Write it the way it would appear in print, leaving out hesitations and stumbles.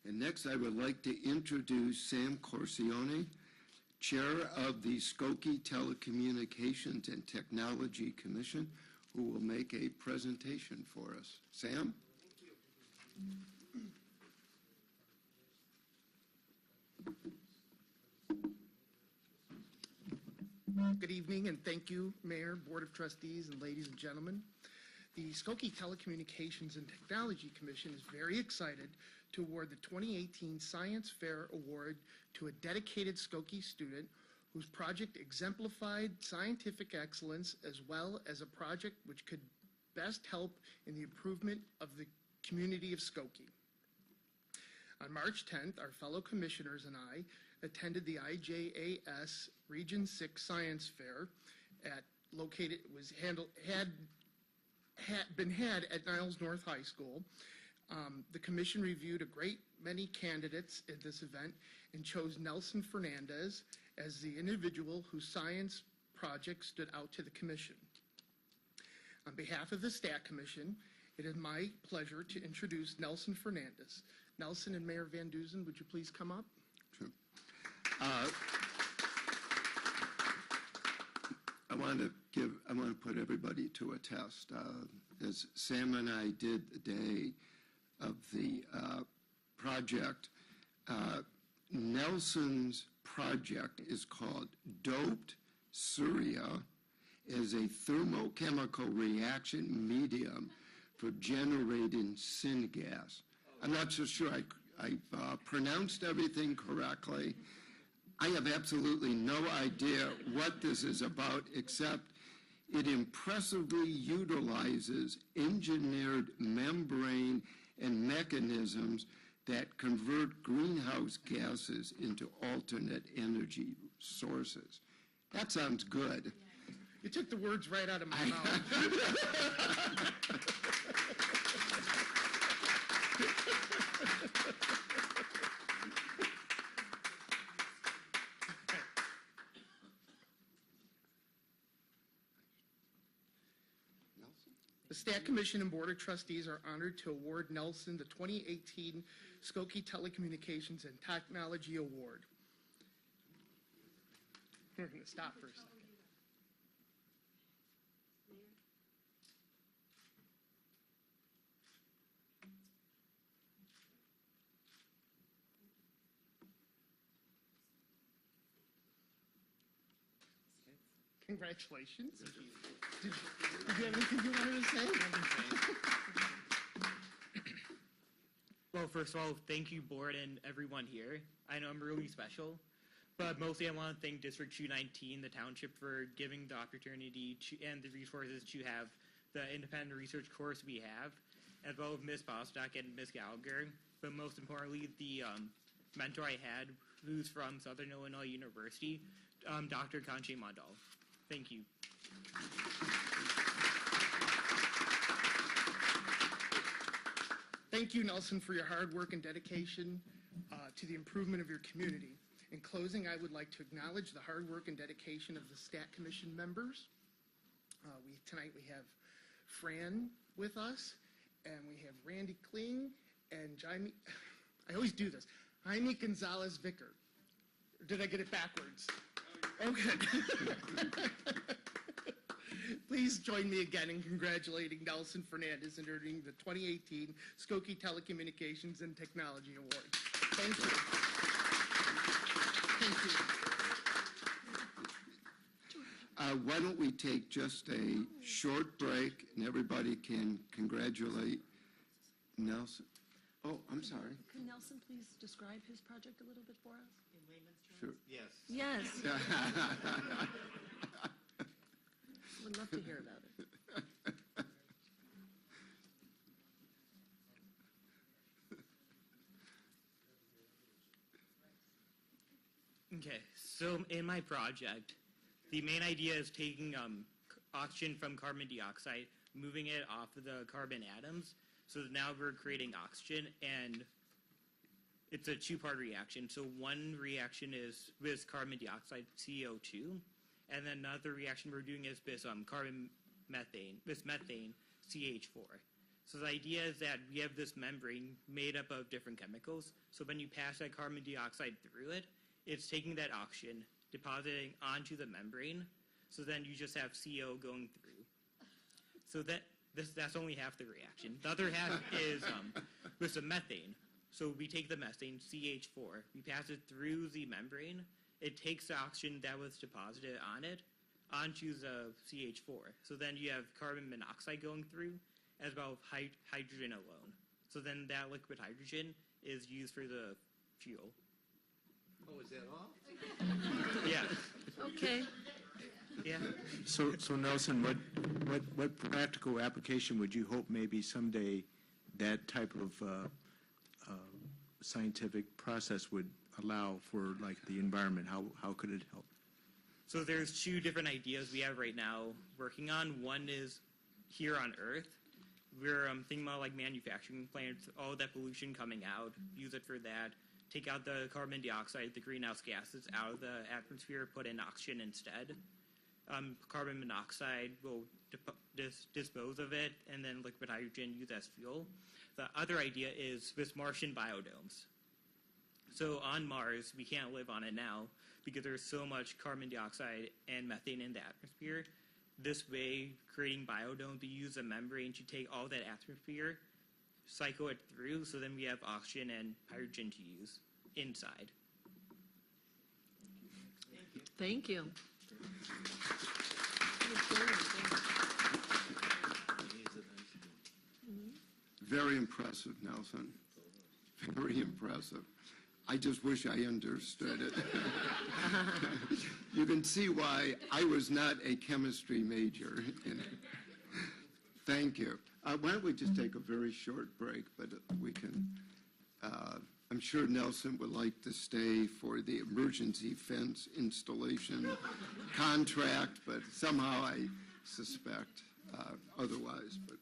And next, I would like to introduce Sam Corsione, Chair of the Skokie Telecommunications and Technology Commission, who will make a presentation for us. Sam? Thank you. Good evening, and thank you, Mayor, Board of Trustees, and ladies and gentlemen. The Skokie Telecommunications and Technology Commission is very excited to award the 2018 Science Fair Award to a dedicated Skokie student whose project exemplified scientific excellence as well as a project which could best help in the improvement of the community of Skokie. On March 10th, our fellow commissioners and I attended the IJAS Region 6 Science Fair had been had at Niles North High School. The commission reviewed a great many candidates at this event and chose Nelson Fernandes as the individual whose science project stood out to the commission. On behalf of the STAT Commission, it is my pleasure to introduce Nelson Fernandes. Nelson and Mayor Van Duzen, would you please come up? Sure. I want to put everybody to a test. As Sam and I did the day of the project, Nelson's project is called Doped Ceria as a thermochemical reaction medium for generating syngas. I'm not so sure I pronounced everything correctly. I have absolutely no idea what this is about, except it impressively utilizes engineered membrane and mechanisms that convert greenhouse gases into alternate energy sources. That sounds good. You took the words right out of my mouth. The STAT Commission and Board of Trustees are honored to award Nelson the 2018 Skokie Telecommunications and Technology Award. We're going to stop for a second. Congratulations. Did you have anything you wanted to say? Well, first of all, thank you, board and everyone here. I know I'm really special, but mostly I want to thank District 219, the township, for giving the opportunity and the resources to have the independent research course we have, as well as Ms. Bostock and Ms. Gallagher, but most importantly, the mentor I had, who's from Southern Illinois University, Dr. Kanche Mandal. Thank you. Thank you, Nelson, for your hard work and dedication to the improvement of your community. In closing, I would like to acknowledge the hard work and dedication of the STAT Commission members. Tonight we have Fran with us, and we have Randy Kling and Jaime, I always do this, Jaime Gonzalez Vicker. Did I get it backwards? Okay. Please join me again in congratulating Nelson Fernandes in earning the 2018 Skokie Telecommunications and Technology Award. Thank you. Thank you. Why don't we take just a short break and everybody can congratulate Nelson. Oh, I'm sorry. Can Nelson please describe his project a little bit for us? In layman's terms? Sure. Yes. Yes. Would love to hear about it. Okay, so in my project, the main idea is taking oxygen from carbon dioxide, moving it off of the carbon atoms. So now we're creating oxygen, and it's a two-part reaction. So one reaction is with carbon dioxide, CO2, and then another reaction we're doing is with methane, CH4. So the idea is that we have this membrane made up of different chemicals. So when you pass that carbon dioxide through it, it's taking that oxygen, depositing onto the membrane. So then you just have CO going through. So that's only half the reaction. The other half is with the methane. So we take the methane, CH4, we pass it through the membrane. It takes the oxygen that was deposited on it onto the CH4. So then you have carbon monoxide going through as well as hydrogen alone. So then that liquid hydrogen is used for the fuel. Oh, is that all? Yeah. Okay. Yeah. So Nelson, what practical application would you hope maybe someday that type of scientific process would allow for, like, the environment? How could it help? So there's two different ideas we have right now working on. One is here on Earth. We're thinking about like manufacturing plants, all that pollution coming out, use it for that, take out the carbon dioxide, the greenhouse gases out of the atmosphere, put in oxygen instead. Carbon monoxide will dispose of it, and then liquid hydrogen use as fuel. The other idea is with Martian biodomes. So on Mars, we can't live on it now because there's so much carbon dioxide and methane in the atmosphere. This way, creating biodomes, we use a membrane to take all that atmosphere, cycle it through, so then we have oxygen and hydrogen to use inside. Thank you. Very impressive, Nelson. Very impressive. I just wish I understood it. You can see why I was not a chemistry major. Thank you. Why don't we just take a very short break, but we can, I'm sure Nelson would like to stay for the emergency fence installation contract, but somehow I suspect otherwise. But